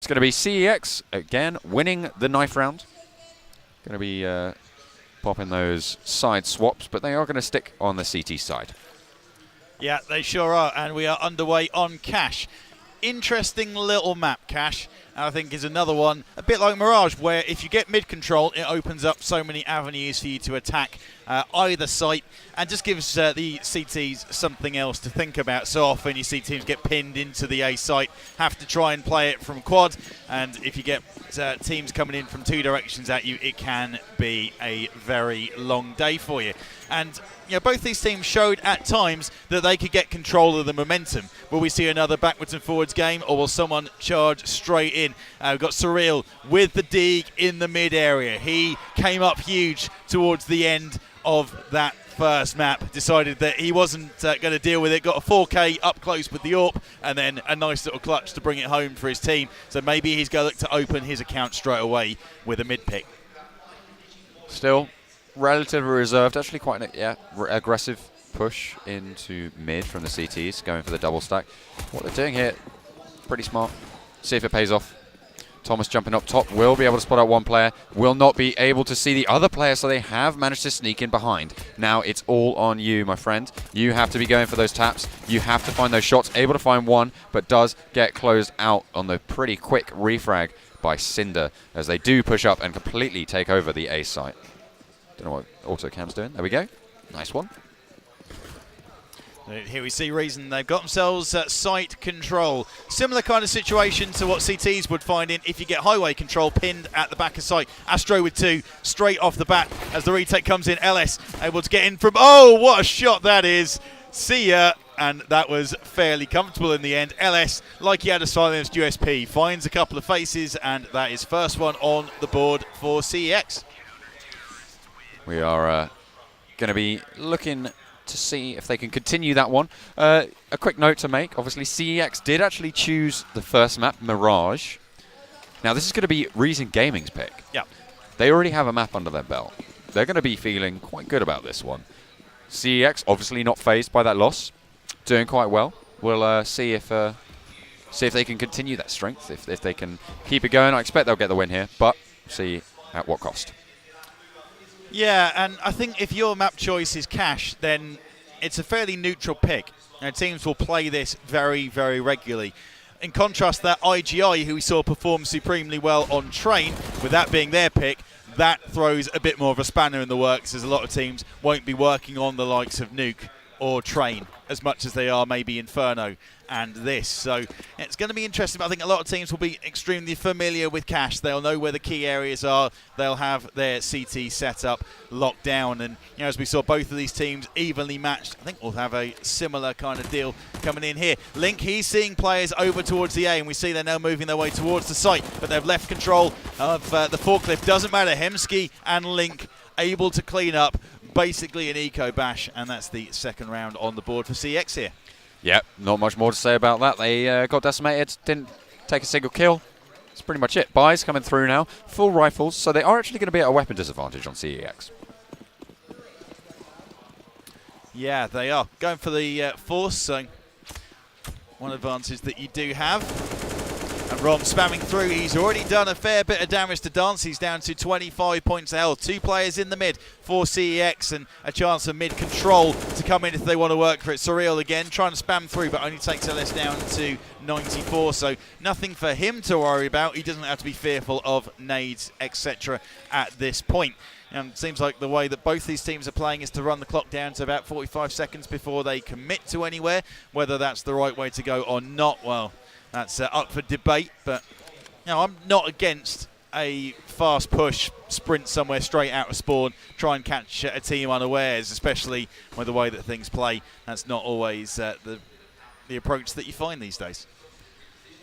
It's going to be CEX again, winning the knife round. Going to be popping those side swaps, but they are going to stick on the CT side. Yeah, they sure are, and we are underway on Cash. Interesting little map, Cash. I think is another one, a bit like Mirage, where if you get mid-control, it opens up so many avenues for you to attack either site, and just gives the CTs something else to think about. So often you see teams get pinned into the A site, have to try and play it from quad, and if you get teams coming in from two directions at you, it can be a very long day for you. And you know, both these teams showed at times that they could get control of the momentum. Will we see another backwards and forwards game, or will someone charge straight in? We've got Surreal with the dig in the mid area. He came up huge towards the end of that first map, decided that he wasn't going to deal with it, got a 4K up close with the AWP, and then a nice little clutch to bring it home for his team. So maybe he's going to look to open his account straight away with a mid pick. Still relatively reserved, actually quite an aggressive push into mid from the CTs, going for the double stack. What they're doing here, pretty smart. See if it pays off. Thomas jumping up top, will be able to spot out one player, will not be able to see the other player, so they have managed to sneak in behind. Now it's all on you, my friend. You have to be going for those taps. You have to find those shots. Able to find one, but does get closed out on the pretty quick refrag by Cinder, as they do push up and completely take over the A site. Don't know what AutoCam's doing. There we go. Nice one. Here we see Reason, they've got themselves site control. Similar kind of situation to what CTs would find in if you get highway control pinned at the back of site. Astro with two, straight off the bat as the retake comes in. LS able to get in from, oh, what a shot that is. See ya. And that was fairly comfortable in the end. LS, like he had a silenced USP, finds a couple of faces, and that is first one on the board for CEX. We are going to be looking to see if they can continue that one. A quick note to make, obviously CEX did actually choose the first map, Mirage. Now this is going to be Reason Gaming's pick. Yeah. They already have a map under their belt. They're going to be feeling quite good about this one. CEX obviously not phased by that loss, doing quite well. We'll see if they can continue that strength, if they can keep it going. I expect they'll get the win here, but see at what cost. Yeah, and I think if your map choice is Cash, then it's a fairly neutral pick. And teams will play this very, very regularly. In contrast, that IGI, who we saw perform supremely well on Train, with that being their pick, that throws a bit more of a spanner in the works, as a lot of teams won't be working on the likes of Nuke or Train as much as they are maybe Inferno and this. So it's going to be interesting. But I think a lot of teams will be extremely familiar with Cash. They'll know where the key areas are. They'll have their CT set up, locked down. And you know, as we saw both of these teams evenly matched, I think we'll have a similar kind of deal coming in here. Link, he's seeing players over towards the A, and we see they're now moving their way towards the site, but they've left control of the forklift. Doesn't matter. Hemsky and Link able to clean up. Basically an eco bash, and that's the second round on the board for CEX here. Yep, not much more to say about that. They got decimated, didn't take a single kill. That's pretty much it. Buys coming through now, full rifles, so they are actually going to be at a weapon disadvantage on CEX. Yeah, they are. Going for the force, so one advantage that you do have. And Rom spamming through. He's already done a fair bit of damage to Dance. He's down to 25 points health. Two players in the mid for CEX, and a chance for mid control to come in if they want to work for it. Surreal again, trying to spam through, but only takes LS down to 94. So nothing for him to worry about. He doesn't have to be fearful of nades, etc. at this point. And it seems like the way that both these teams are playing is to run the clock down to about 45 seconds before they commit to anywhere. Whether that's the right way to go or not, well, that's up for debate. But you know, I'm not against a fast push, sprint somewhere straight out of spawn, try and catch a team unawares, especially with the way that things play. That's not always the approach that you find these days.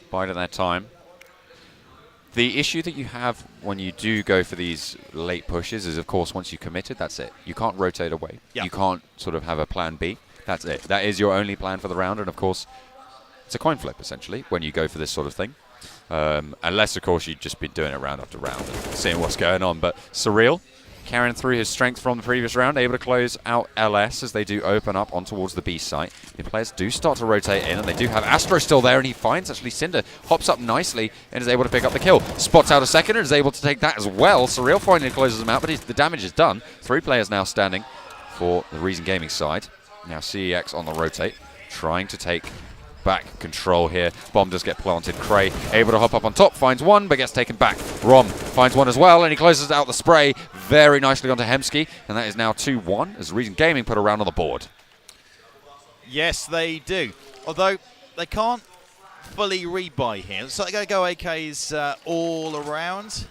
Bide at that time. The issue that you have when you do go for these late pushes is, of course, once you committed, that's it. You can't rotate away. Yep. You can't sort of have a plan B. That's it. That is your only plan for the round, and of course, it's a coin flip, essentially, when you go for this sort of thing. Unless, of course, you've just been doing it round after round and seeing what's going on. But Surreal, carrying through his strength from the previous round, able to close out LS as they do open up on towards the B site. The players do start to rotate in, and they do have Astro still there, and he finds actually Cinder, hops up nicely, and is able to pick up the kill. Spots out a second, and is able to take that as well. Surreal finally closes him out, but the damage is done. 3 players now standing for the Reason Gaming side. Now CeX on the rotate, trying to take back control here. Bomb does get planted. Cray able to hop up on top, finds one, but gets taken back. Rom finds one as well, and he closes out the spray very nicely onto Hemsky, and that is now 2-1 as Reason Gaming put a round on the board. Yes, they do. Although they can't fully rebuy here. So they're going to go AKs all around.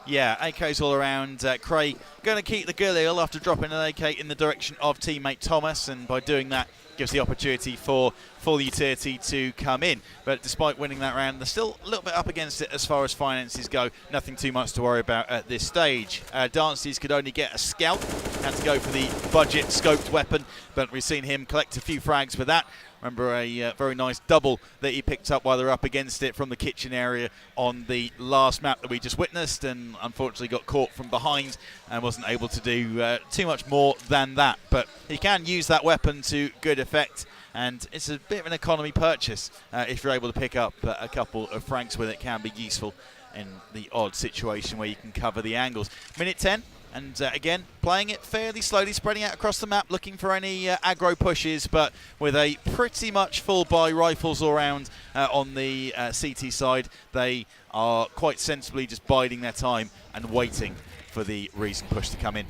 Yeah, AKs all around. Cray going to keep the Galil after dropping an AK in the direction of teammate Thomas, and by doing that gives the opportunity for full utility to come in. But despite winning that round, they're still a little bit up against it as far as finances go. Nothing too much to worry about at this stage. Dances could only get a scout, had to go for the budget scoped weapon, but we've seen him collect a few frags with that. Remember a very nice double that he picked up while they're up against it from the kitchen area on the last map that we just witnessed, and unfortunately got caught from behind and wasn't able to do too much more than that. But he can use that weapon to good effect, and it's a bit of an economy purchase. If you're able to pick up a couple of frags with it, can be useful in the odd situation where you can cover the angles. Minute 10. And again, playing it fairly slowly, spreading out across the map, looking for any aggro pushes, but with a pretty much full buy rifles all around on the CT side. They are quite sensibly just biding their time and waiting for the Reason push to come in.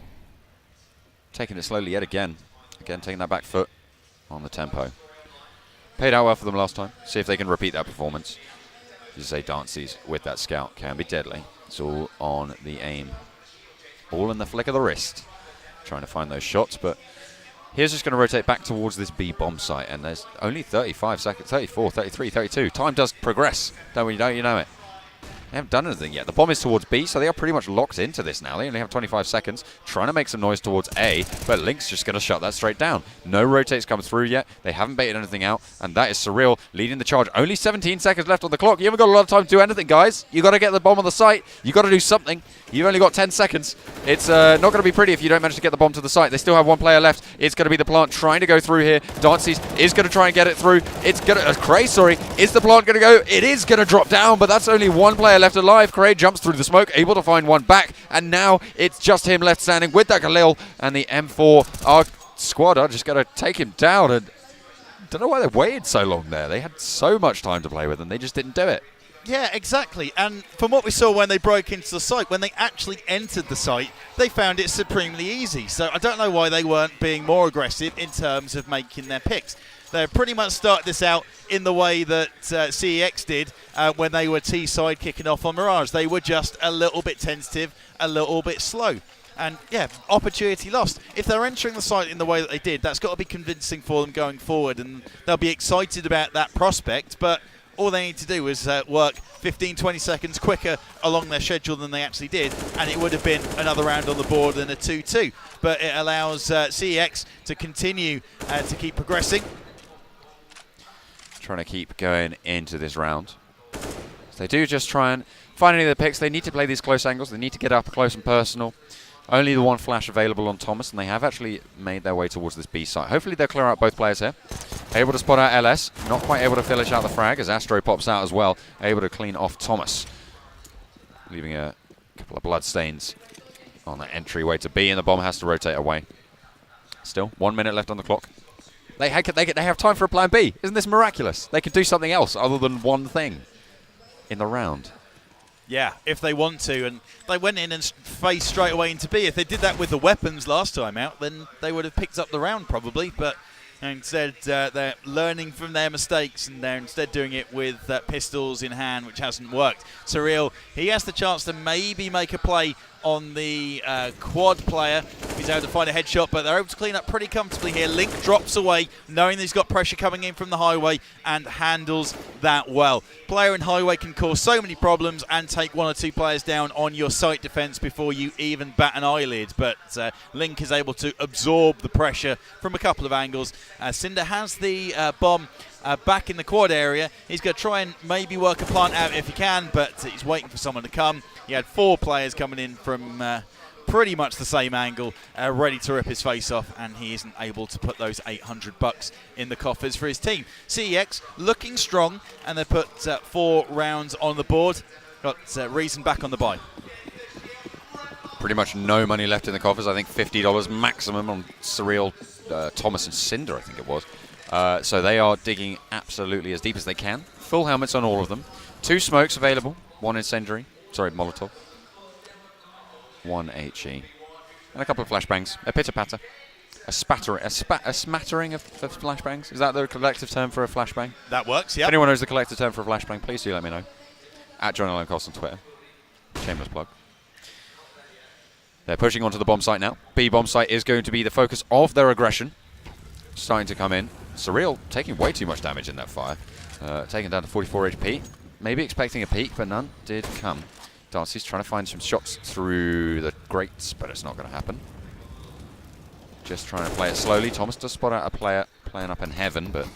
Taking it slowly yet again. Again, taking that back foot on the tempo. Paid out well for them last time. See if they can repeat that performance. As you say, Dances with that scout can be deadly. It's all on the aim. All in the flick of the wrist. Trying to find those shots, but here's just going to rotate back towards this B bomb site, and there's only 35 seconds, 34, 33, 32. Time does progress, don't you know it? They haven't done anything yet. The bomb is towards B, so they are pretty much locked into this now. They only have 25 seconds, trying to make some noise towards A, but Link's just going to shut that straight down. No rotates come through yet. They haven't baited anything out, and that is Surreal leading the charge. Only 17 seconds left on the clock. You haven't got a lot of time to do anything, guys. You got to get the bomb on the site. You got to do something. You've only got 10 seconds. It's not going to be pretty if you don't manage to get the bomb to the site. They still have one player left. It's going to be the plant trying to go through here. Dances is going to try and get it through. It's going to... Cray, sorry. Is the plant going to go? It is going to drop down, but that's only one player left alive. Cray jumps through the smoke, able to find one back, and now it's just him left standing with that Galil, and the M4 our squad are just going to take him down. And don't know why they waited so long there. They had so much time to play with, and they just didn't do it. Yeah, exactly. And from what we saw when they broke into the site, when they actually entered the site, they found it supremely easy. So I don't know why they weren't being more aggressive in terms of making their picks. They pretty much started this out in the way that CeX did when they were T-side kicking off on Mirage. They were just a little bit tentative, a little bit slow. And, yeah, opportunity lost. If they're entering the site in the way that they did, that's got to be convincing for them going forward. And they'll be excited about that prospect. But all they need to do is work 15, 20 seconds quicker along their schedule than they actually did, and it would have been another round on the board and a 2-2. But it allows CeX to continue to keep progressing. Trying to keep going into this round. So they do just try and find any of the picks. They need to play these close angles. They need to get up close and personal. Only the one flash available on Thomas, and they have actually made their way towards this B site. Hopefully they'll clear out both players here. Able to spot out LS. Not quite able to finish out the frag as Astro pops out as well. Able to clean off Thomas. Leaving a couple of blood stains on the entryway to B, and the bomb has to rotate away. Still, 1 minute left on the clock. They have time for a plan B. Isn't this miraculous? They could do something else other than one thing in the round. Yeah, if they want to. And they went in and faced straight away into B. If they did that with the weapons last time out, then they would have picked up the round probably. But instead, they're learning from their mistakes, and they're instead doing it with pistols in hand, which hasn't worked. Surreal, he has the chance to maybe make a play on the quad player. He's able to find a headshot, but they're able to clean up pretty comfortably here. Link drops away, knowing that he's got pressure coming in from the highway, and handles that well. Player in highway can cause so many problems and take one or two players down on your site defense before you even bat an eyelid, but Link is able to absorb the pressure from a couple of angles. Cinder has the bomb back in the quad area. He's going to try and maybe work a plant out if he can, but he's waiting for someone to come. He had 4 players coming in from pretty much the same angle, ready to rip his face off, and he isn't able to put those $800 in the coffers for his team. CeX looking strong, and they put 4 rounds on the board. Got Reason back on the buy. Pretty much no money left in the coffers. I think $50 maximum on Surreal, Thomas and Cinder, I think it was. So they are digging absolutely as deep as they can. Full helmets on all of them. 2 smokes available. 1 incendiary. Sorry, Molotov. 1 HE. And a couple of flashbangs. A pitter-patter. A smattering of flashbangs. Is that the collective term for a flashbang? That works, yeah. If anyone knows the collective term for a flashbang, please do let me know. At John Allen Cost on Twitter. Shameless plug. They're pushing onto the bomb site now. B bomb site is going to be the focus of their aggression. Starting to come in. Surreal taking way too much damage in that fire. Taken down to 44 HP. Maybe expecting a peek, but none did come. Darcy's trying to find some shots through the grates, but it's not going to happen. Just trying to play it slowly. Thomas does spot out a player playing up in heaven, but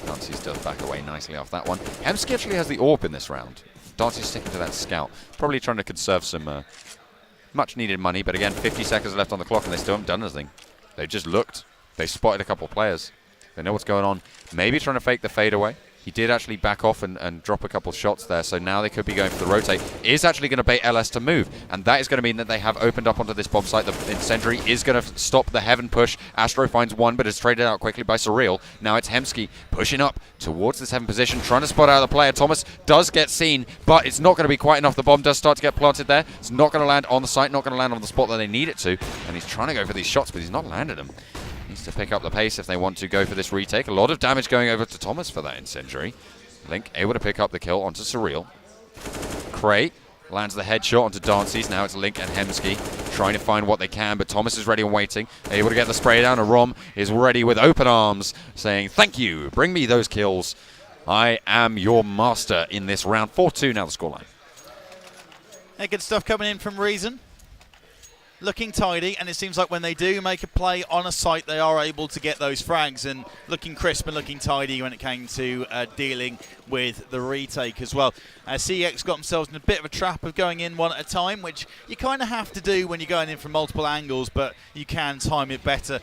Darcy's does back away nicely off that one. Hemsky actually has the AWP in this round. Darcy's sticking to that scout. Probably trying to conserve some much needed money, but again, 50 seconds left on the clock and they still haven't done anything. They just looked. They spotted a couple of players. They know what's going on. Maybe trying to fake the fade away. He did actually back off and drop a couple of shots there, so now they could be going for the rotate. Is actually going to bait LS to move, and that is going to mean that they have opened up onto this bomb site. The incendiary is going to stop the heaven push. Astro finds one, but is traded out quickly by Surreal. Now it's Hemsky pushing up towards this heaven position, trying to spot out the player. Thomas does get seen, but it's not going to be quite enough. The bomb does start to get planted there. It's not going to land on the site, not going to land on the spot that they need it to, and he's trying to go for these shots, but he's not landed them. Needs to pick up the pace if they want to go for this retake. A lot of damage going over to Thomas for that incendiary. Link able to pick up the kill onto Surreal. Cray lands the headshot onto Dancy's. Now it's Link and Hemsky trying to find what they can, but Thomas is ready and waiting. Able to get the spray down, and Rom is ready with open arms, saying, "Thank you, bring me those kills. I am your master in this round." 4-2 now the scoreline. Hey, good stuff coming in from Reason. Looking tidy, and it seems like when they do make a play on a site, they are able to get those frags, and looking crisp and looking tidy when it came to dealing with the retake as well. CeX got themselves in a bit of a trap of going in one at a time, which you kind of have to do when you're going in from multiple angles, but you can time it better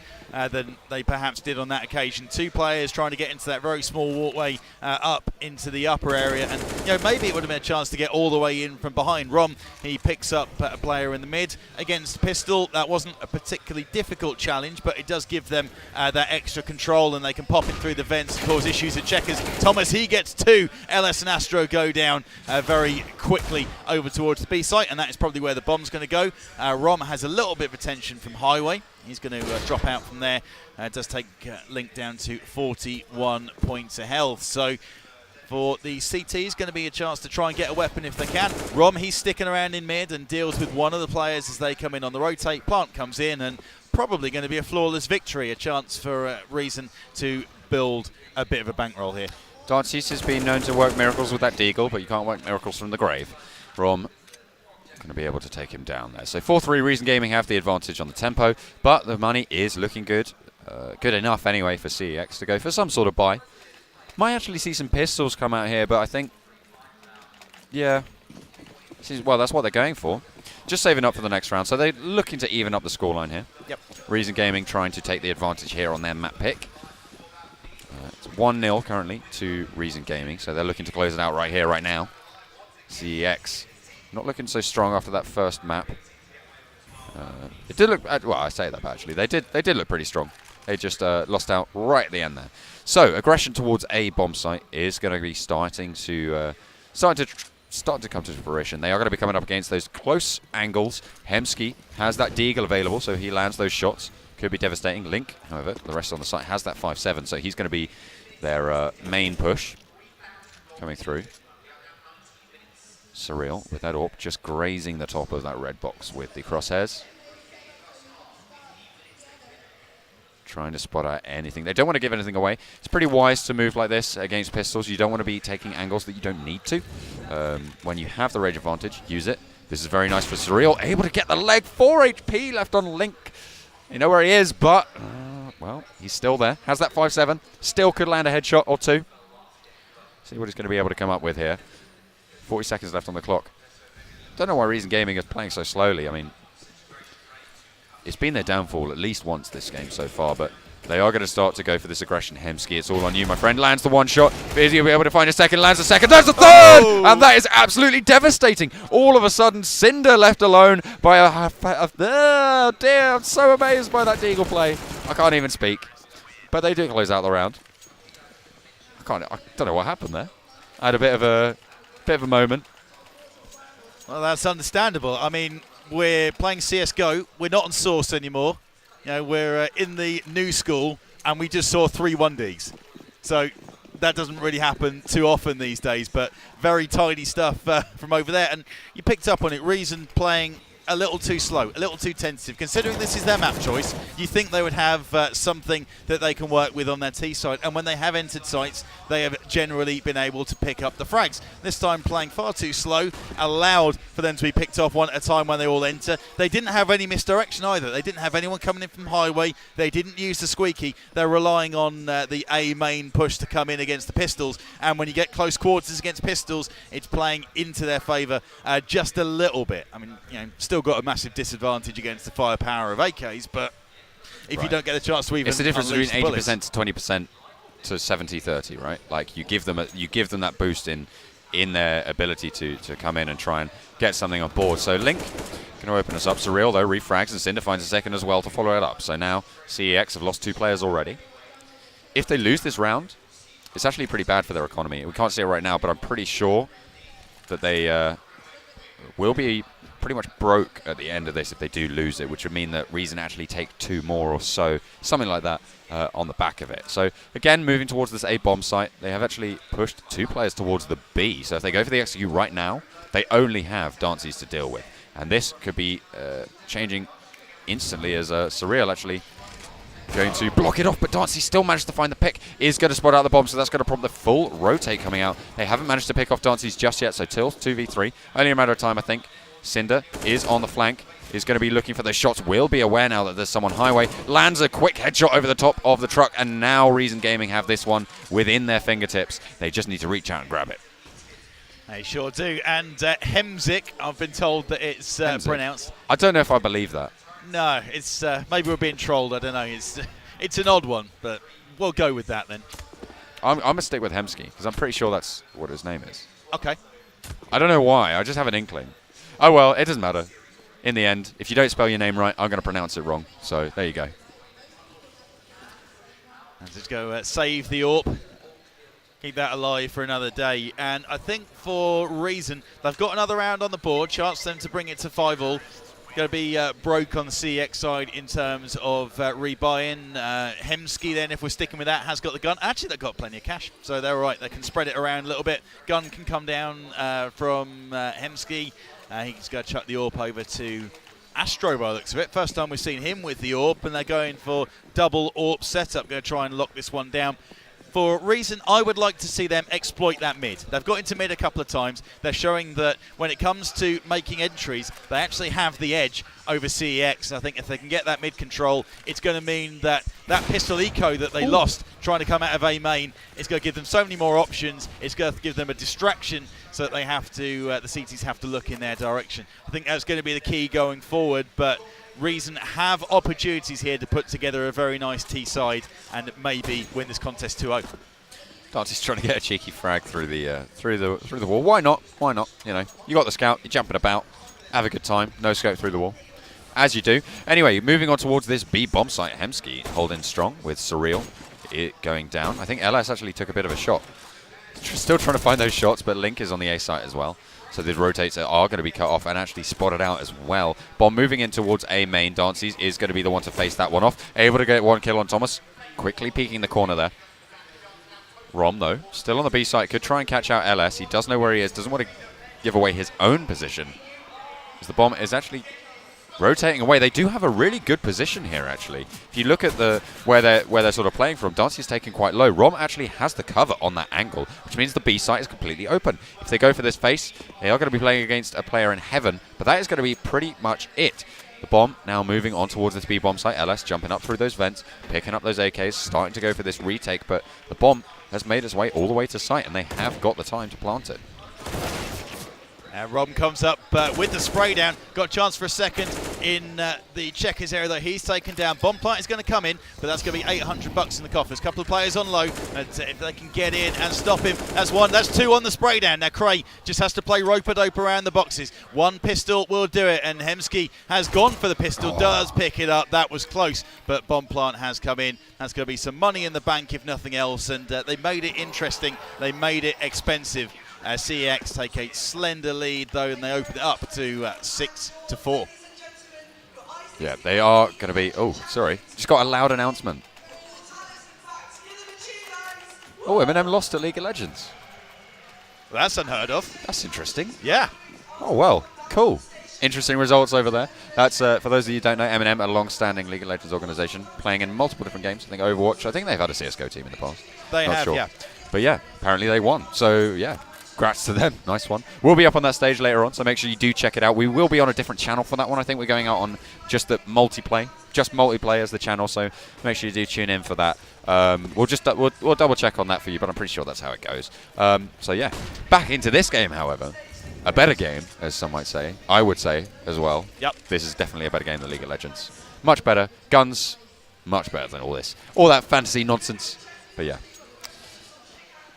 than they perhaps did on that occasion. 2 players trying to get into that very small walkway up into the upper area, and maybe it would have been a chance to get all the way in from behind. Rom, he picks up a player in the mid against Pistol. That wasn't a particularly difficult challenge, but it does give them that extra control, and they can pop in through the vents and cause issues at checkers. Thomas, he gets 2. LS and Astro go down very quickly over towards the B site, and that is probably where the bomb's going to go. Rom has a little bit of attention from Highway. He's going to drop out from there. Does take Link down to 41 points of health. So for the CT, going to be a chance to try and get a weapon if they can. Rom, he's sticking around in mid and deals with one of the players as they come in on the rotate. Plant comes in, and probably going to be a flawless victory. A chance for Reason to build a bit of a bankroll here. Darcy's has been known to work miracles with that deagle, but you can't work miracles from the grave. Rom going to be able to take him down there. So 4-3, Reason Gaming have the advantage on the tempo, but the money is looking good. Good enough anyway for CeX to go for some sort of buy. Might actually see some pistols come out here, but I think, yeah, well, that's what they're going for. Just saving up for the next round. So they're looking to even up the scoreline here. Yep. Reason Gaming trying to take the advantage here on their map pick. It's 1-0 currently to Reason Gaming, so they're looking to close it out right here, right now. CeX not looking so strong after that first map. It did look, well, I say that, but actually they did look pretty strong. They just lost out right at the end there. So aggression towards a bomb site is going to be starting to come to fruition. They are going to be coming up against those close angles. Hemsky has that deagle available, so he lands those shots. Could be devastating. Link, however, the rest on the site has that 5-7, so he's going to be their main push coming through. Surreal with that AWP just grazing the top of that red box with the crosshairs. Trying to spot out anything. They don't want to give anything away. It's pretty wise to move like this against pistols. You don't want to be taking angles that you don't need to. When you have the rage advantage, use it. This is very nice for Surreal. Able to get the leg. 4 HP left on Link. You know where he is, but, well, he's still there. Has that 5-7. Still could land a headshot or 2. See what he's going to be able to come up with here. 40 seconds left on the clock. Don't know why Reason Gaming is playing so slowly. I mean, it's been their downfall at least once this game so far, but they are going to start to go for this aggression. Hemsky, it's all on you, my friend. Lands the one shot. Bearsy will be able to find a second. Lands a second. There's a third! Oh! And that is absolutely devastating. All of a sudden, Cinder left alone by oh dear, I'm so amazed by that Deagle play. I can't even speak. But they do close out the round. I don't know what happened there. I had a bit of a moment. Well, that's understandable. I mean, we're playing CSGO. We're not on Source anymore. You know, we're in the new school, and we just saw 3 1Ds. So that doesn't really happen too often these days, but very tidy stuff from over there. And you picked up on it. Reason playing a little too slow, a little too tentative. Considering this is their map choice, you think they would have something that they can work with on their T side. And when they have entered sites, they have generally been able to pick up the frags. This time playing far too slow, allowed for them to be picked off one at a time when they all enter. They didn't have any misdirection either. They didn't have anyone coming in from highway. They didn't use the squeaky. They're relying on the A main push to come in against the pistols. And when you get close quarters against pistols, it's playing into their favour just a little bit. I mean, you know, still got a massive disadvantage against the firepower of AKs, but if you don't get a chance to even, it's the difference between 80% bullets. to 20% to 70-30, right? Like you give them that boost in their ability to come in and try and get something on board. So Link going to open us up. Surreal though refrags, and Cinder finds a second as well to follow it up. So now CEX have lost 2 players already. If they lose this round, it's actually pretty bad for their economy. We can't see it right now, but I'm pretty sure that they will be pretty much broke at the end of this if they do lose it, which would mean that Reason actually take 2 more or so, something like that, on the back of it. So again, moving towards this A bomb site, they have actually pushed 2 players towards the B. So if they go for the execute right now, they only have Dances to deal with, and this could be changing instantly as Surreal actually going to block it off, but Dancy still managed to find the pick, is going to spot out the bomb, so that's going to prompt the full rotate coming out. They haven't managed to pick off Dancy's just yet, so Tills 2v3, only a matter of time I think. Cinder is on the flank, is going to be looking for those shots, will be aware now that there's someone highway, lands a quick headshot over the top of the truck, and now Reason Gaming have this one within their fingertips. They just need to reach out and grab it. They sure do, and Hemzik, I've been told that it's pronounced. I don't know if I believe that. No, it's maybe we're being trolled, I don't know. It's an odd one, but we'll go with that then. I'm going to stick with Hemsky, because I'm pretty sure that's what his name is. Okay. I don't know why, I just have an inkling. Oh well, it doesn't matter. In the end, if you don't spell your name right, I'm going to pronounce it wrong. So, there you go. And just go save the AWP. Keep that alive for another day. And I think for Reason, they've got another round on the board. Chance for them to bring it to 5-all. Going to be broke on the CX side in terms of rebuy-in. Hemsky then, if we're sticking with that, has got the gun. Actually, they've got plenty of cash, so they're all right. They can spread it around a little bit. Gun can come down from Hemsky. He's going to chuck the AWP over to Astro by the looks of it. First time we've seen him with the AWP, and they're going for double AWP setup. Going to try and lock this one down. For Reason, I would like to see them exploit that mid. They've got into mid a couple of times. They're showing that when it comes to making entries, they actually have the edge over CEX. I think if they can get that mid control, it's going to mean that that pistol eco that they lost trying to come out of A main is going to give them so many more options. It's going to give them a distraction so that they have to, the CTs have to look in their direction. I think that's going to be the key going forward, but Reason have opportunities here to put together a very nice T side and maybe win this contest 2-0. Dante's trying to get a cheeky frag through the wall. Why not? Why not? You know, you got the scout, you're jumping about, have a good time, no scope through the wall, as you do. Anyway, moving on towards this B bomb site, Hemsky holding strong with Surreal it going down. I think LS actually took a bit of a shot. Still trying to find those shots, but Link is on the A site as well. So the rotates are going to be cut off and actually spotted out as well. Bomb moving in towards A main. Dances is going to be the one to face that one off. Able to get 1 kill on Thomas. Quickly peeking the corner there. Rom, though, still on the B site. Could try and catch out LS. He does know where he is. Doesn't want to give away his own position. As the bomb is actually rotating away. They do have a really good position here, actually. If you look at where they're sort of playing from, Dancy is taken quite low. Rom actually has the cover on that angle, which means the B site is completely open. If they go for this face, they are going to be playing against a player in heaven, but that is going to be pretty much it. The bomb now moving on towards this B bomb site. LS jumping up through those vents, picking up those AKs, starting to go for this retake, but the bomb has made its way all the way to site, and they have got the time to plant it. Rom comes up with the spray down. Got a chance for a second. in the checkers area that he's taken down. Bomplant is going to come in, but that's going to be 800 bucks in the coffers. A couple of players on low, and if they can get in and stop him, that's one. That's two on the spray down. Now Cray just has to play rope-a-dope around the boxes. One pistol will do it, and Hemsky has gone for the pistol, does pick it up. That was close, but Bomplant has come in. That's going to be some money in the bank, if nothing else, and they made it interesting. They made it expensive. CeX take a slender lead, though, and they open it up to 6-4. Yeah, they are going to be... Oh, sorry. Just got a loud announcement. Oh, Eminem lost at League of Legends. That's unheard of. That's interesting. Yeah. Oh, well, cool. Interesting results over there. That's, for those of you who don't know, Eminem, a long-standing League of Legends organization, playing in multiple different games. I think Overwatch. I think they've had a CSGO team in the past. They Not have, sure. yeah. But yeah, apparently they won. So, yeah. Congrats to them. Nice one. We'll be up on that stage later on, so make sure you do check it out. We will be on a different channel for that one. I think we're going out on just the multiplayer. Just multiplayer as the channel, so make sure you do tune in for that. We'll double check on that for you, but I'm pretty sure that's how it goes. So yeah, back into this game, however. A better game, as some might say. I would say as well. Yep. This is definitely a better game than League of Legends. Much better. Guns, much better than all this. All that fantasy nonsense. But yeah.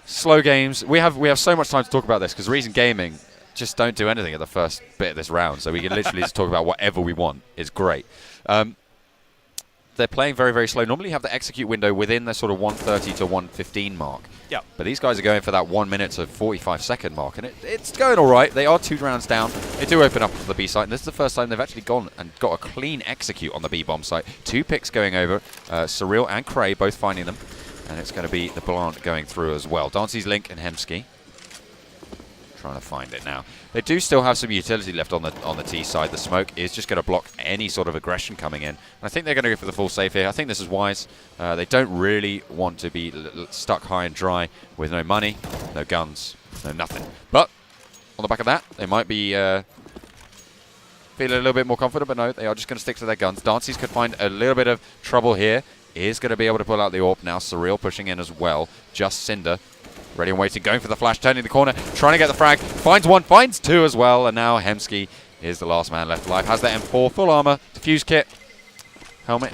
Slow games. We have so much time to talk about this because Reason Gaming just don't do anything at the first bit of this round, so we can literally just talk about whatever we want. It's great. They're playing very, very slow. Normally you have the execute window within the sort of 1:30 to 1:15 mark. Yeah. But these guys are going for that 1 minute to 45-second mark, and it's going all right. They are 2 rounds down. They do open up to the B site, and this is the first time they've actually gone and got a clean execute on the B bomb site. 2 picks going over. Surreal and Cray both finding them. And it's going to be the Blant going through as well. Dancy's Link and Hemsky. Trying to find it now. They do still have some utility left on the T side. The smoke is just going to block any sort of aggression coming in. And I think they're going to go for the full save here. I think this is wise. They don't really want to be stuck high and dry with no money, no guns, no nothing. But on the back of that, they might be feeling a little bit more confident. But no, they are just going to stick to their guns. Dancy's could find a little bit of trouble here. Is going to be able to pull out the AWP now. Surreal pushing in as well. Just Cinder. Ready and waiting. Going for the flash. Turning the corner. Trying to get the frag. Finds one. Finds 2 as well. And now Hemsky is the last man left alive. Has that M4. Full armor. Diffuse kit. Helmet.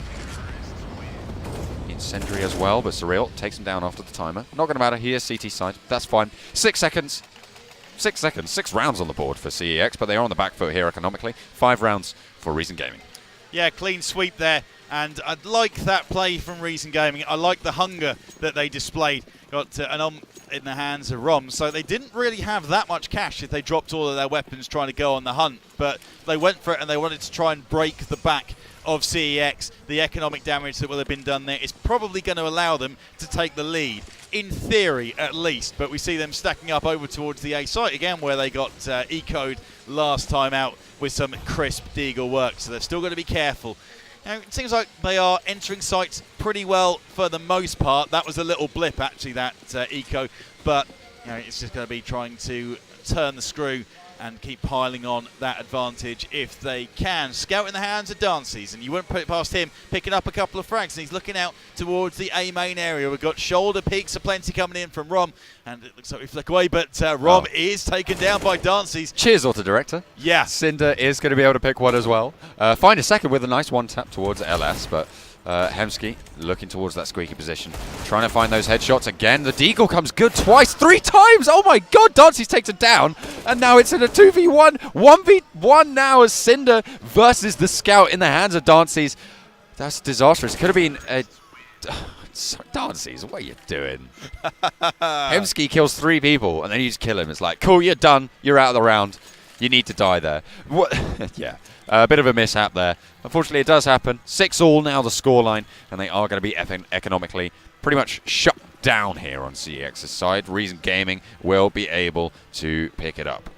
Incendiary as well. But Surreal takes him down after the timer. Not going to matter. He is CT side. That's fine. 6 seconds. 6 seconds. 6 rounds on the board for CEX. But they are on the back foot here economically. 5 rounds for Reason Gaming. Yeah, clean sweep there. And I like that play from Reason Gaming. I like the hunger that they displayed. Got an in the hands of Rom. So they didn't really have that much cash if they dropped all of their weapons trying to go on the hunt. But they went for it and they wanted to try and break the back of CEX. The economic damage that will have been done there is probably going to allow them to take the lead. In theory, at least. But we see them stacking up over towards the A site again, where they got eco'd last time out with some crisp Deagle work. So they're still going to be careful. Now, it seems like they are entering sites pretty well for the most part. That was a little blip, actually, that eco. But it's just going to be trying to turn the screw and keep piling on that advantage if they can. Scout in the hands of Dancy's, and you wouldn't put it past him, picking up a couple of frags, and he's looking out towards the A main area. We've got shoulder peaks aplenty coming in from Rom, and it looks like we flick away, but Rom is taken down by Dancy's. Cheers, Auto Director. Yeah. Cinder is going to be able to pick one as well. Find a second with a nice one tap towards LS, but Hemsky looking towards that squeaky position, trying to find those headshots again. The Deagle comes good twice, 3 times. Oh my God, Dancy's takes it down, and now it's in a 2v1, 1v1 now as Cinder versus the Scout in the hands of Dancy's. That's disastrous. It could have been a... Dancy's, what are you doing? Hemsky kills 3 people, and then you just kill him. It's like, cool, you're done. You're out of the round. You need to die there. What? Yeah. A bit of a mishap there. Unfortunately, it does happen. 6-all now the scoreline, and they are going to be economically pretty much shut down here on CEX's side. Reason Gaming will be able to pick it up.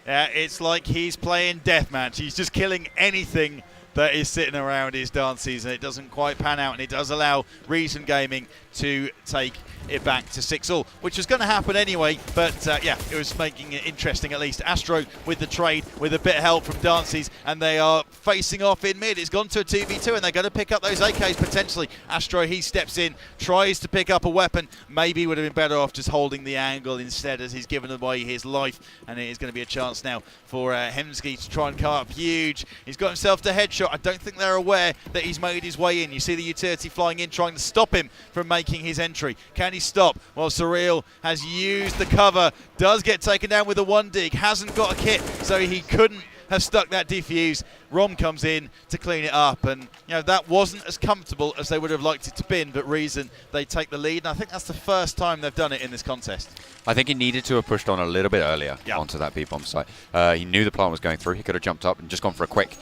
Yeah, it's like he's playing deathmatch. He's just killing anything that is sitting around his dances, and it doesn't quite pan out, and it does allow Reason Gaming to take it back to 6-all, which was going to happen anyway, but yeah, it was making it interesting at least. Astro with the trade, with a bit of help from Dances, and they are facing off in mid. It's gone to a 2v2, and they're going to pick up those AKs potentially. Astro, he steps in, tries to pick up a weapon. Maybe would have been better off just holding the angle instead, as he's given away his life, and it is going to be a chance now for Hemsky to try and come up huge. He's got himself the headshot. I don't think they're aware that he's made his way in. You see the utility flying in, trying to stop him from making his entry. Can he stop? Well, Surreal has used the cover, does get taken down with a 1 dig, hasn't got a kit, so he couldn't have stuck that defuse. Rom comes in to clean it up, and that wasn't as comfortable as they would have liked it to been, but Reason, they take the lead, and I think that's the first time they've done it in this contest. I think he needed to have pushed on a little bit earlier onto that B-bomb site. He knew the plant was going through. He could have jumped up and just gone for a quick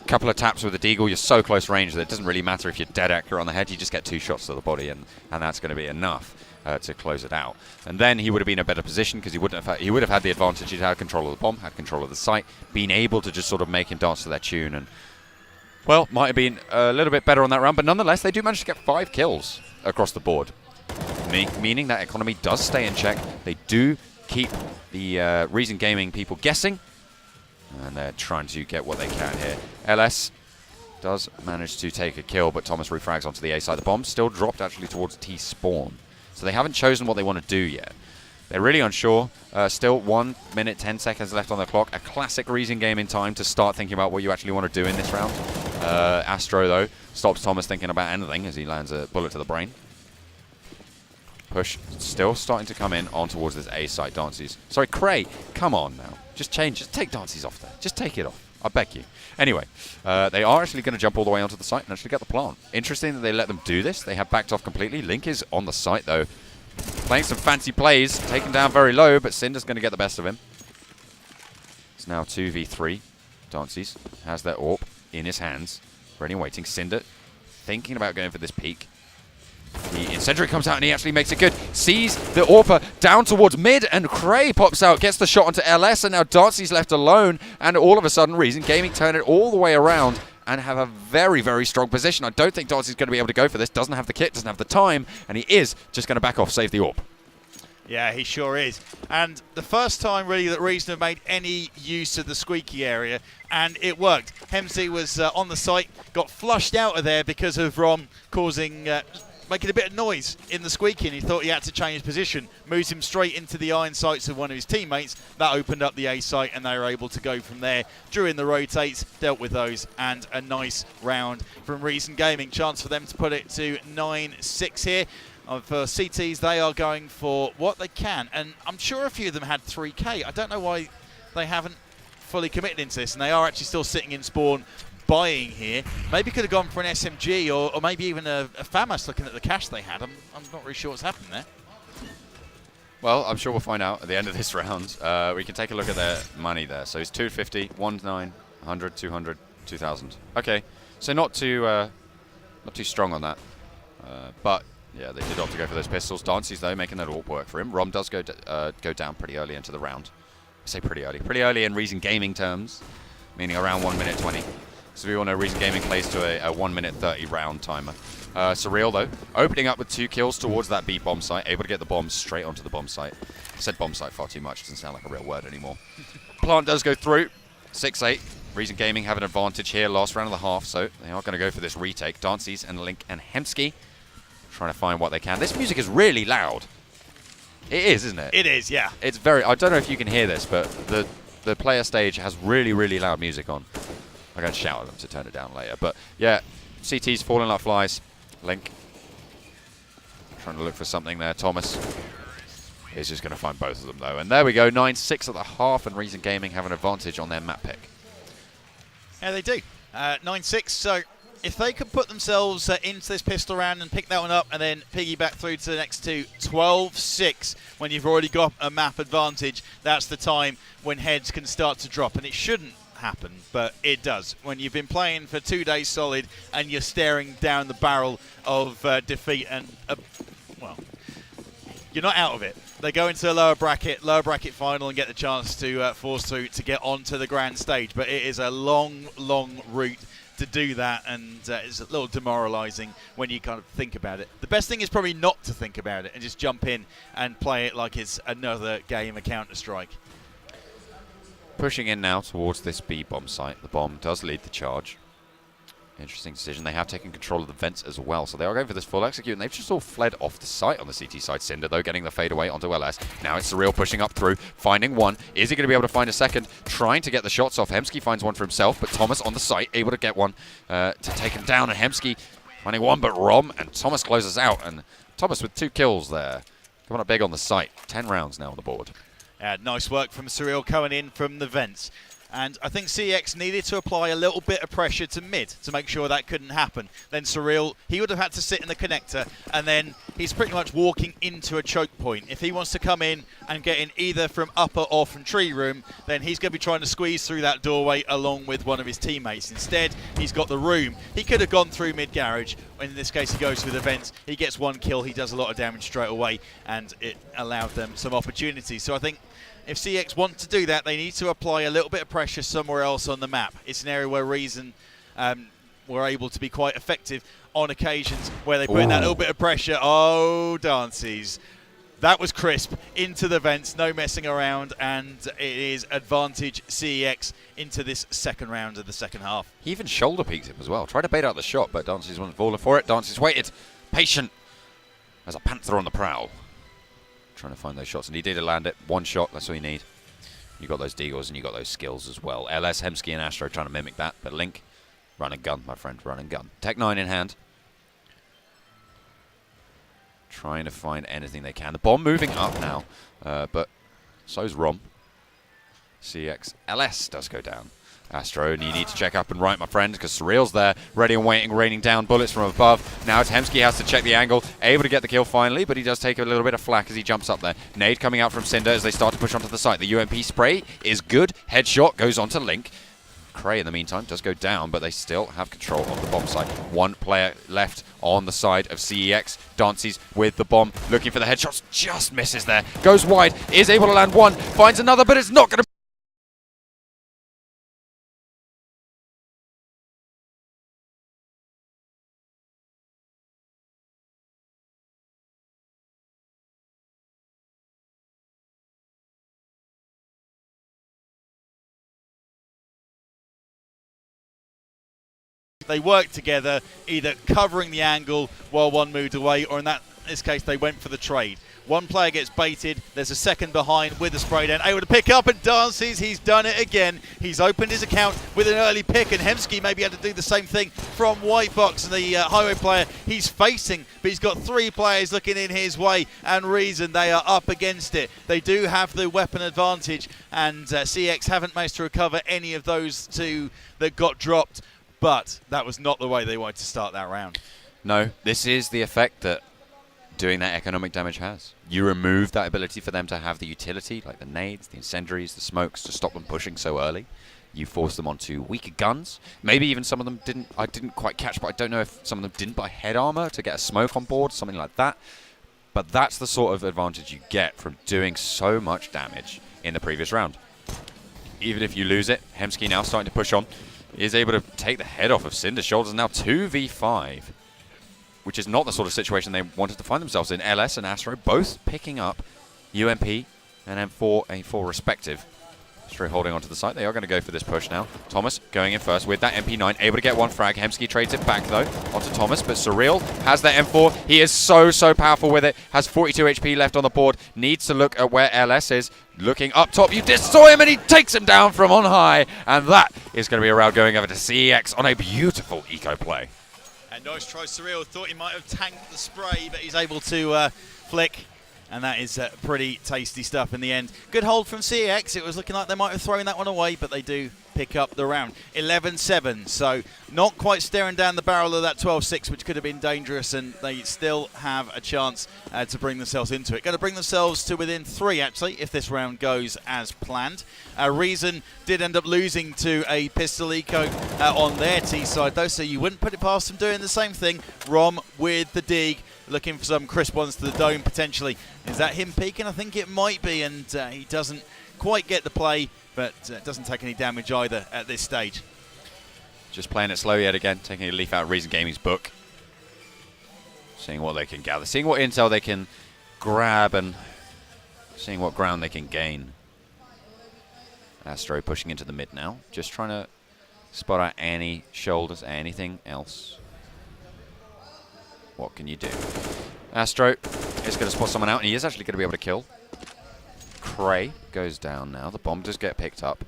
couple of taps with the deagle. You're so close range that it doesn't really matter if you're dead accurate on the head. You just get 2 shots to the body, and that's going to be enough to close it out. And then he would have been in a better position, because he would have had the advantage. He'd had control of the bomb, had control of the site, been able to just sort of make him dance to their tune, and well, might have been a little bit better on that round. But nonetheless, they do manage to get 5 kills across the board, meaning that economy does stay in check. They do keep the Reason Gaming people guessing, and they're trying to get what they can here. LS does manage to take a kill, but Thomas refrags onto the A side. The bomb still dropped actually towards T-spawn, so they haven't chosen what they want to do yet. They're really unsure. Still 1 minute 10 seconds left on the clock. A classic Reason Gaming time to start thinking about what you actually want to do in this round. Astro, though, stops Thomas thinking about anything as he lands a bullet to the brain. Push still starting to come in on towards this A site. Dances. Sorry, Cray, come on now. Just take Dances off there. Just take it off. I beg you. Anyway, they are actually going to jump all the way onto the site and actually get the plant. Interesting that they let them do this. They have backed off completely. Link is on the site, though, playing some fancy plays, taken down very low, but Cinder's going to get the best of him. It's now 2v3. Dances has their AWP in his hands, ready and waiting. Cinder thinking about going for this peek. The incendiary comes out and he actually makes it good. Sees the AWPer down towards mid, and Cray pops out, gets the shot onto LS, and now Dancy's left alone, and all of a sudden Reason Gaming turn it all the way around and have a very, very strong position. I don't think Dancy's going to be able to go for this. Doesn't have the kit, doesn't have the time, and he is just going to back off, save the AWP. Yeah, he sure is. And the first time, really, that Reason have made any use of the squeaky area, and it worked. Hemsey was on the site, got flushed out of there because of Rom making a bit of noise in the squeaky, and he thought he had to change position. Moves him straight into the iron sights of one of his teammates. That opened up the A site, and they were able to go from there. Drew in the rotates, dealt with those, and a nice round from Reason Gaming. Chance for them to put it to 9-6 here. For CTs, they are going for what they can, and I'm sure a few of them had 3K. I don't know why they haven't fully committed into this, and they are actually still sitting in spawn buying here. Maybe could have gone for an SMG or maybe even a FAMAS, looking at the cash they had. I'm not really sure what's happened there. Well, I'm sure we'll find out at the end of this round. We can take a look at their money there. So it's 250, 1,900, 200, 2,000. Okay, so not too strong on that. But yeah, they did opt to go for those pistols. Dancy's, though, making that AWP work for him. Rom does go down pretty early into the round. I say pretty early in Reason Gaming terms, meaning around 1 minute 20. So we all know Reason Gaming plays to a 1 minute 30 round timer. Surreal, though, opening up with 2 kills towards that B bomb site, able to get the bomb straight onto the bomb site. I said bomb site far too much, doesn't sound like a real word anymore. Plant does go through, 6-8. Reason Gaming have an advantage here, last round of the half, so they are going to go for this retake. Dancies and Link and Hemsky trying to find what they can. This music is really loud. It is, isn't it? It is, yeah. It's very, I don't know if you can hear this, but the player stage has really, really loud music on. I'm going to shout at them to turn it down later. But yeah, CT's falling like flies. Link trying to look for something there. Thomas is just going to find both of them, though. And there we go, 9-6 at the half, and Reason Gaming have an advantage on their map pick. Yeah, they do. 9-6, so if they could put themselves into this pistol round and pick that one up and then piggyback through to the next two, 12-6, when you've already got a map advantage, that's the time when heads can start to drop. And it shouldn't happen, but it does. When you've been playing for 2 days solid and you're staring down the barrel of defeat, and well, you're not out of it. They go into a lower bracket final and get the chance to force through to get onto the grand stage. But it is a long, long route to do that, and it's a little demoralising when you kind of think about it. The best thing is probably not to think about it and just jump in and play it like it's another game of Counter-Strike. Pushing in now towards this B bomb site. The bomb does lead the charge. Interesting decision. They have taken control of the vents as well, so they are going for this full execute, and they've just all fled off the site on the CT side. Cinder, though, getting the fade away onto LS. Now it's Surreal pushing up through, finding one. Is he going to be able to find a second? Trying to get the shots off. Hemsky finds one for himself, but Thomas on the site, able to get one to take him down, and Hemsky finding one, but Rom, and Thomas closes out, and Thomas with 2 kills there. Coming up big on the site. 10 rounds now on the board. Nice work from Surreal coming in from the vents. And I think CeX needed to apply a little bit of pressure to mid to make sure that couldn't happen. Then Surreal, he would have had to sit in the connector, and then he's pretty much walking into a choke point. If he wants to come in and get in either from upper or from tree room, then he's going to be trying to squeeze through that doorway along with one of his teammates. Instead, he's got the room. He could have gone through mid garage. In this case, he goes through the vents. He gets 1 kill. He does a lot of damage straight away, and it allowed them some opportunities. So I think if CeX want to do that, they need to apply a little bit of pressure somewhere else on the map. It's an area where Reason were able to be quite effective on occasions where they put in that little bit of pressure. Oh, Dances. That was crisp into the vents, no messing around, and it is advantage CeX into this second round of the second half. He even shoulder peeked him as well. Tried to bait out the shot, but Dances wasn't falling for it. Dances waited, patient, as a panther on the prowl. Trying to find those shots, and he did land it. 1 shot, that's all you need. You got those deagles and you got those skills as well. LS, Hemsky, and Astro trying to mimic that, but Link, run and gun, my friend, run and gun. Tech 9 in hand. Trying to find anything they can. The bomb moving up now, but so's Rom. CeX, LS does go down. Astro, and you need to check up and right, my friend, because Surreal's there, ready and waiting, raining down bullets from above. Now it's Hemsky has to check the angle, able to get the kill finally, but he does take a little bit of flack as he jumps up there. Nade coming out from Cinder as they start to push onto the site. The UMP spray is good. Headshot goes on to Link. Cray, in the meantime, does go down, but they still have control of the bomb site. 1 player left on the side of CeX. Dances with the bomb, looking for the headshots, just misses there. Goes wide, is able to land 1, finds another, but it's not going to. They worked together, either covering the angle while one moved away, or in this case, they went for the trade. 1 player gets baited, there's a second behind with the spray down, able to pick up and Dances, he's done it again. He's opened his account with an early pick, and Hemsky maybe had to do the same thing from White Box, and the highway player he's facing, but he's got 3 players looking in his way, and Reason, they are up against it. They do have the weapon advantage, and CeX haven't managed to recover any of those 2 that got dropped. But that was not the way they wanted to start that round. No, this is the effect that doing that economic damage has. You remove that ability for them to have the utility, like the nades, the incendiaries, the smokes, to stop them pushing so early. You force them onto weaker guns. Maybe even some of them I didn't quite catch, but I don't know if some of them didn't buy head armor to get a smoke on board, something like that. But that's the sort of advantage you get from doing so much damage in the previous round. Even if you lose it, Hemsky now starting to push on. Is able to take the head off of Cinder's shoulders. Now 2v5, which is not the sort of situation they wanted to find themselves in. LS and Astro both picking up UMP and M4, A4 respective. Astro holding onto the site. They are going to go for this push now. Thomas going in first with that MP9, able to get 1 frag. Hemsky trades it back though onto Thomas, but Surreal has that M4. He is so powerful with it. Has 42 HP left on the board. Needs to look at where LS is. Looking up top, you just saw him and he takes him down from on high. And that is going to be a round going over to CeX on a beautiful eco play. And nice try, Surreal. Thought he might have tanked the spray, but he's able to flick. And that is pretty tasty stuff in the end. Good hold from CeX. It was looking like they might have thrown that one away, but they do pick up the round. 11-7, so not quite staring down the barrel of that 12-6, which could have been dangerous, and they still have a chance to bring themselves into it. Going to bring themselves to within 3, actually, if this round goes as planned. Reason did end up losing to a pistol eco on their T side, though, so you wouldn't put it past them doing the same thing. Rom with the dig. looking for some crisp ones to the dome potentially. Is that him peeking? I think it might be, and he doesn't quite get the play, but doesn't take any damage either at this stage. Just playing it slow yet again, taking a leaf out of Reason Gaming's book. Seeing what they can gather, seeing what intel they can grab, and seeing what ground they can gain. Astro pushing into the mid now, just trying to spot out any shoulders, anything else. What can you do? Astro is going to spot someone out, and he is actually going to be able to kill. Cray goes down now. The bomb does get picked up.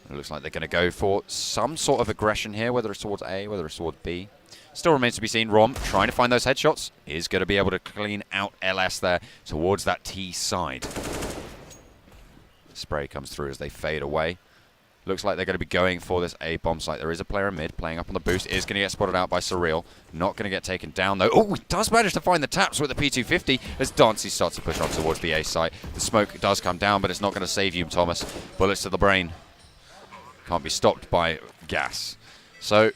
It looks like they're going to go for some sort of aggression here, whether it's towards A, whether it's towards B. Still remains to be seen. Rom trying to find those headshots. Is going to be able to clean out LS there towards that T side. Spray comes through as they fade away. Looks like they're going to be going for this A bomb site. There is a player in mid playing up on the boost. Is going to get spotted out by Surreal. Not going to get taken down though. Oh, he does manage to find the taps with the P250 as Dancy starts to push on towards the A site. The smoke does come down, but it's not going to save you, Thomas. Bullets to the brain. Can't be stopped by gas. So,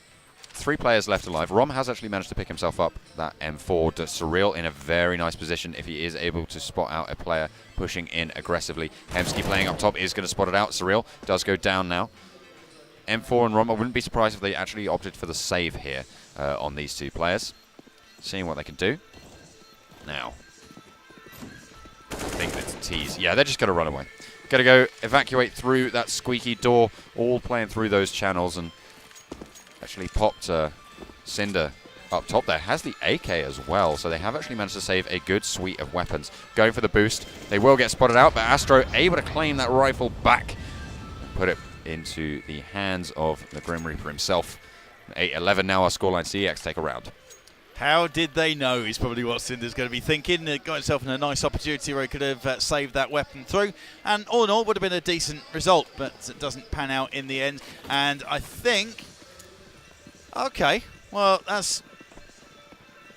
3 players left alive. Rom has actually managed to pick himself up that M4. Surreal in a very nice position if he is able to spot out a player pushing in aggressively. Hemsky playing up top is going to spot it out. Surreal does go down now. M4 and Rom, I wouldn't be surprised if they actually opted for the save here on these 2 players. Seeing what they can do. Now, I think it's a tease. Yeah, they're just going to run away. Going to go evacuate through that squeaky door, all playing through those channels, and actually popped Cinder up top there. Has the AK as well, so they have actually managed to save a good suite of weapons. Going for the boost. They will get spotted out, but Astro able to claim that rifle back and put it into the hands of the Grim Reaper himself. 8-11 now, our scoreline. CeX take a round. How did they know is probably what Cinder's going to be thinking. Got himself in a nice opportunity where he could have saved that weapon through. And all in all, would have been a decent result, but it doesn't pan out in the end. And I think... Okay, well, that's...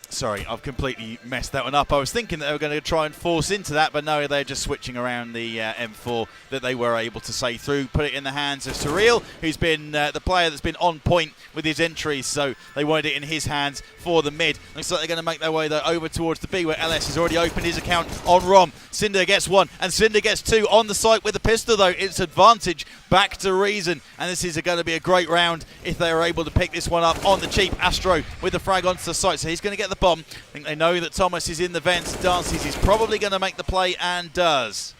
Sorry, I've completely messed that one up. I was thinking that they were going to try and force into that, but no, they're just switching around the M4 that they were able to say through. Put it in the hands of Surreal, who's been the player that's been on point with his entries, so they wanted it in his hands for the mid. Looks like they're going to make their way, though, over towards the B, where LS has already opened his account on Rom. Cinder gets 1, and Cinder gets 2 on the site with the pistol, though. It's advantage back to Reason, and this is going to be a great round if they are able to pick this one up on the cheap. Astro with the frag onto the site, so he's going to get the bomb. I think they know that Thomas is in the vents. Dances is probably going to make the play and does.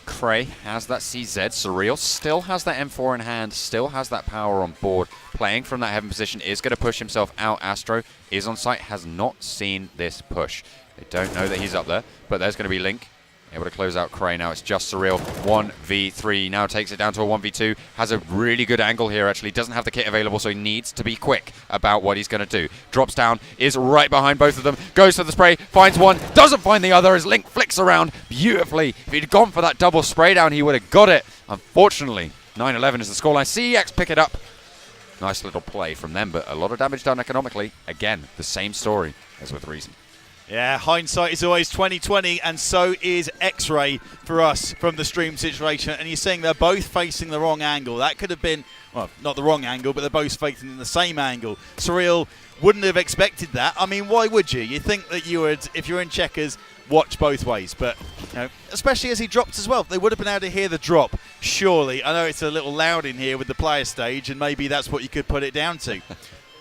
Cray has that CZ. Surreal still has that M4 in hand, still has that power on board. Playing from that heaven position, is going to push himself out. Astro is on site, has not seen this push. They don't know that he's up there, but there's going to be Link. Able to close out Cray now. It's just Surreal. 1v3. Now takes it down to a 1v2. Has a really good angle here, actually. Doesn't have the kit available, so he needs to be quick about what he's going to do. Drops down. Is right behind both of them. Goes for the spray. Finds one. Doesn't find the other as Link flicks around beautifully. If he'd gone for that double spray down, he would have got it. Unfortunately, 9-11 is the scoreline. CeX pick it up. Nice little play from them, but a lot of damage done economically. Again, the same story as with Reason. Yeah, hindsight is always 20/20, and so is X-Ray for us from the stream situation. And you're saying they're both facing the wrong angle. That could have been, well, not the wrong angle, but they're both facing the same angle. Surreal wouldn't have expected that. I mean, why would you? You'd think that you would, if you're in checkers, watch both ways. But, you know, especially as he dropped as well. They would have been able to hear the drop, surely. I know it's a little loud in here with the player stage, and maybe that's what you could put it down to.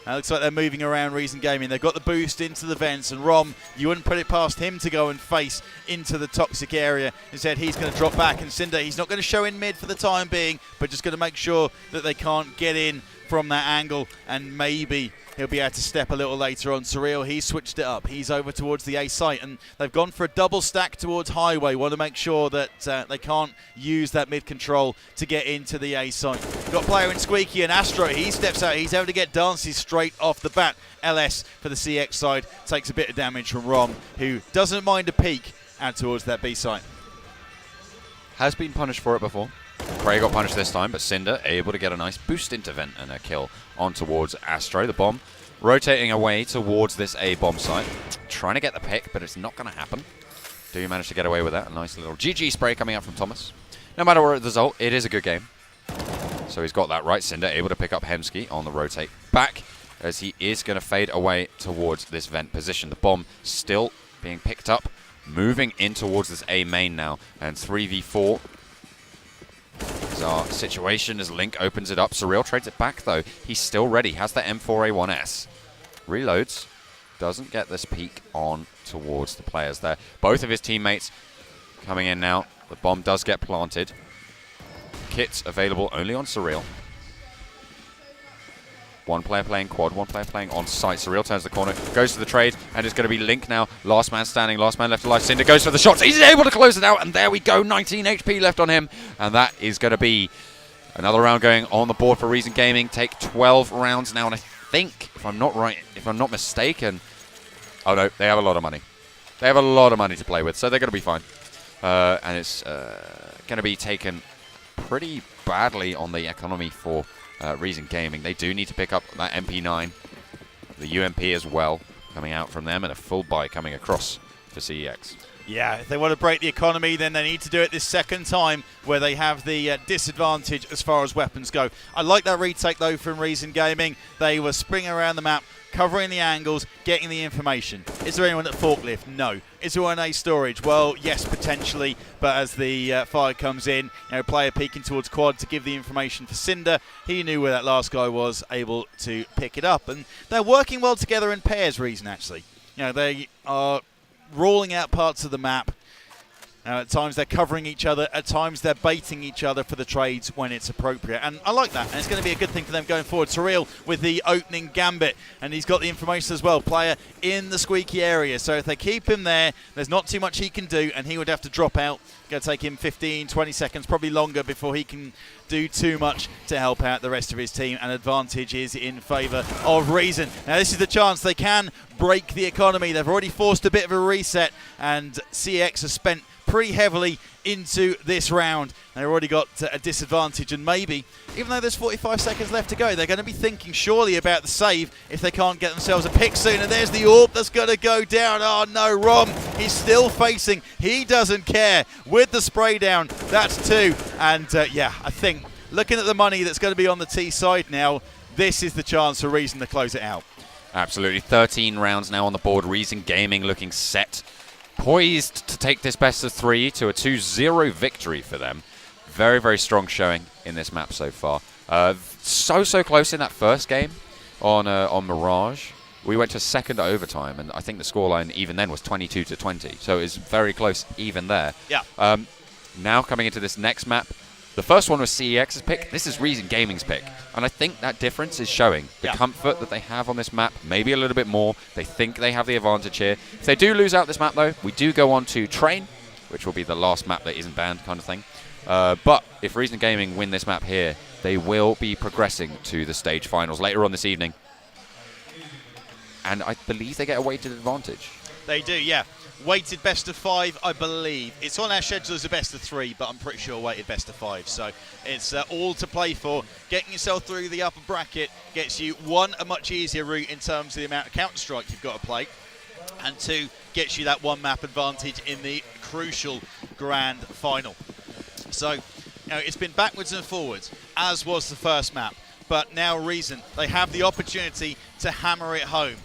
Looks like they're moving around Reason Gaming. They've got the boost into the vents, and Rom, you wouldn't put it past him to go and face into the toxic area. Instead, he's going to drop back, and Cinder, he's not going to show in mid for the time being, but just going to make sure that they can't get in from that angle, and maybe he'll be able to step a little later on. Surreal, he's switched it up. He's over towards the A site, and they've gone for a double stack towards Highway. Want to make sure that they can't use that mid control to get into the A site. Got player in Squeaky, and Astro, he steps out. He's able to get Dancy straight off the bat. LS for the CeX side takes a bit of damage from Rom, who doesn't mind a peek out towards that B site. Has been punished for it before. Cray got punished this time, but Cinder able to get a nice boost into vent and a kill on towards Astro. The bomb rotating away towards this A bomb site. Trying to get the pick, but it's not going to happen. Do you manage to get away with that? A nice little GG spray coming out from Thomas. No matter what the result, it is a good game. So he's got that right. Cinder able to pick up Hemsky on the rotate back. as he is going to fade away towards this vent position. The bomb still being picked up, moving in towards this A main now, and 3v4 is our situation as Link opens it up. Surreal trades it back though. He's still ready, has the M4A1S. Reloads, doesn't get this peek on towards the players there. Both of his teammates coming in now. The bomb does get planted. Kits available only on Surreal. One player playing quad, one player playing on site. Surreal turns the corner, goes to the trade, and it's going to be Link now. Last man standing, last man left alive. Cinder goes for the shots. He's able to close it out, and there we go. 19 HP left on him, and that is going to be another round going on the board for Reason Gaming. Take 12 rounds now, and I think, if I'm not mistaken, oh no, they have a lot of money. They have a lot of money to play with, so they're going to be fine. And it's going to be taken pretty badly on the economy for Reason Gaming. They do need to pick up that MP9, the UMP as well, coming out from them, and a full buy coming across for CEX. Yeah, if they want to break the economy, then they need to do it this second time where they have the disadvantage as far as weapons go. I like that retake, though, from Reason Gaming. They were springing around the map, covering the angles, getting the information. Is there anyone at forklift? No. Is there one A storage? Well, yes, potentially, but as the fire comes in, player peeking towards quad to give the information for Cinder. He knew where that last guy was, able to pick it up. And they're working well together in pairs, Reason, actually. They are rolling out parts of the map. At times they're covering each other, at times they're baiting each other for the trades when it's appropriate. And I like that, and it's going to be a good thing for them going forward. Surreal with the opening gambit, and he's got the information as well. Player in the squeaky area, so if they keep him there, there's not too much he can do, and he would have to drop out. Going to take him 15, 20 seconds, probably longer, before he can do too much to help out the rest of his team, and advantage is in favour of Reason. Now this is the chance they can break the economy. They've already forced a bit of a reset, and CeX has spent pretty heavily into this round. They've already got a disadvantage, and maybe, even though there's 45 seconds left to go, they're going to be thinking surely about the save if they can't get themselves a pick soon. And there's the AWP that's going to go down. Oh no, Rom, he's still facing. He doesn't care. With the spray down, that's two. And yeah, I think looking at the money that's going to be on the T side now, this is the chance for Reason to close it out. Absolutely. 13 rounds now on the board. Reason Gaming looking set, poised to take this best of 3 to a 2-0 victory for them. Very, very strong showing in this map so far. So close in that first game on Mirage. We went to second overtime, and I think the scoreline even then was 22-20. So it's very close even there. Yeah. Now coming into this next map, the first one was CEX's pick. This is Reason Gaming's pick. And I think that difference is showing. The comfort that they have on this map, maybe a little bit more. They think they have the advantage here. If they do lose out this map, though, we do go on to Train, which will be the last map that isn't banned kind of thing. But if Reason Gaming win this map here, they will be progressing to the stage finals later on this evening. And I believe they get a weighted advantage. They do, yeah. Weighted best of 5, I believe. It's on our schedule as a best of 3, but I'm pretty sure weighted best of 5. So it's all to play for. Getting yourself through the upper bracket gets you, 1, a much easier route in terms of the amount of Counter-Strike you've got to play, and 2, gets you that 1 map advantage in the crucial grand final. So, it's been backwards and forwards, as was the first map. But now Reason, they have the opportunity to hammer it home.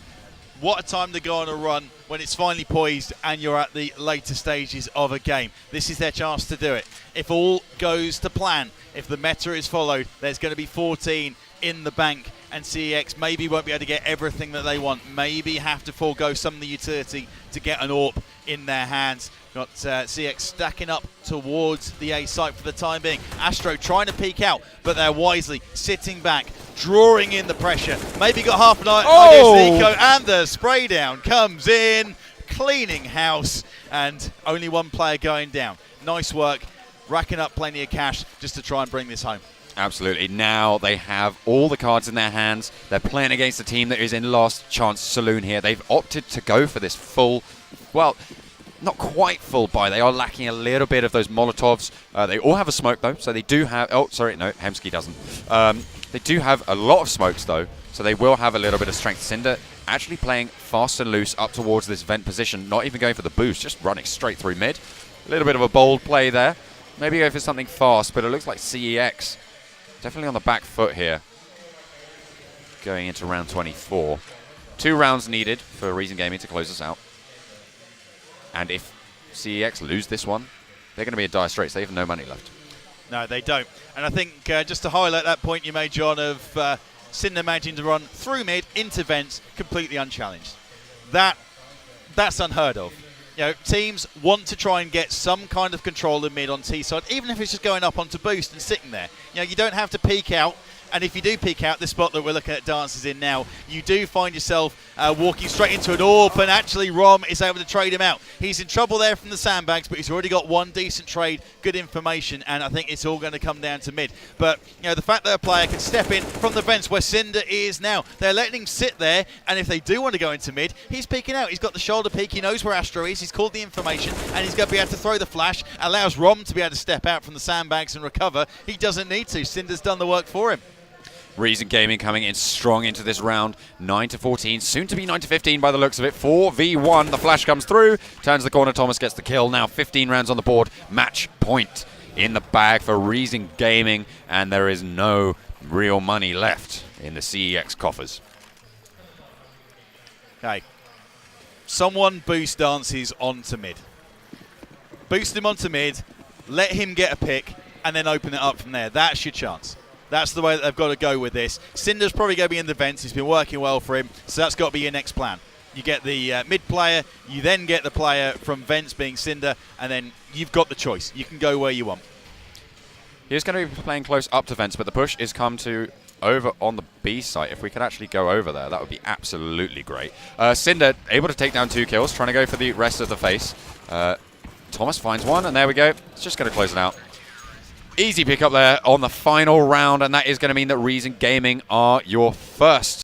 What a time to go on a run when it's finally poised and you're at the later stages of a game. This is their chance to do it. If all goes to plan, if the meta is followed, there's going to be 14 in the bank, and CEX maybe won't be able to get everything that they want. Maybe have to forego some of the utility to get an AWP in their hands. Got CeX stacking up towards the A site for the time being. Astro trying to peek out, but they're wisely sitting back, drawing in the pressure. Maybe got half an eye against Eco, and the spray down comes in, cleaning house, and only 1 player going down. Nice work, racking up plenty of cash just to try and bring this home. Absolutely. Now they have all the cards in their hands. They're playing against a team that is in last chance saloon here. They've opted to go for this full, well, not quite full buy. They are lacking a little bit of those Molotovs. They all have a smoke, though, so they do have... Oh, sorry, no, Hemsky doesn't. They do have a lot of smokes, though, so they will have a little bit of strength. Cinder actually playing fast and loose up towards this vent position, not even going for the boost, just running straight through mid. A little bit of a bold play there. Maybe go for something fast, but it looks like CEX definitely on the back foot here. going into round 24. 2 rounds needed for Reason Gaming to close us out. And if CEX lose this one, they're going to be in dire straits. They have no money left. No, they don't. And I think just to highlight that point you made, John, of Cinder managing to run through mid into vents completely unchallenged. That's unheard of. You know, teams want to try and get some kind of control of mid on T side, even if it's just going up onto boost and sitting there. You know, you don't have to peek out. And if you do peek out, this spot that we're looking at dances in now, you do find yourself walking straight into an AWP, and actually Rom is able to trade him out. He's in trouble there from the sandbags, but he's already got one decent trade, good information, and I think it's all going to come down to mid. But, you know, the fact that a player can step in from the vents where Cinder is now, they're letting him sit there, and if they do want to go into mid, he's peeking out. He's got the shoulder peek, he knows where Astro is, he's called the information, and he's going to be able to throw the flash, allows Rom to be able to step out from the sandbags and recover. He doesn't need to. Cinder's done the work for him. Reason Gaming coming in strong into this round. 9-14, soon to be 9-15 by the looks of it. 4v1, the flash comes through, turns the corner, Thomas gets the kill. Now 15 rounds on the board, match point in the bag for Reason Gaming, and there is no real money left in the CEX coffers. Okay, someone boost dances onto mid. Boost him onto mid, let him get a pick, and then open it up from there. That's your chance. That's the way that they've got to go with this. Cinder's probably going to be in the vents. He's been working well for him, so that's got to be your next plan. You get the mid player, you then get the player from vents being Cinder, and then you've got the choice. You can go where you want. He's going to be playing close up to vents, but the push is come to over on the B site. If we could actually go over there, that would be absolutely great. Cinder able to take down 2 kills, trying to go for the rest of the face. Thomas finds one, and there we go. It's just going to close it out. Easy pick up there on the final round, and that is going to mean that Reason Gaming are your first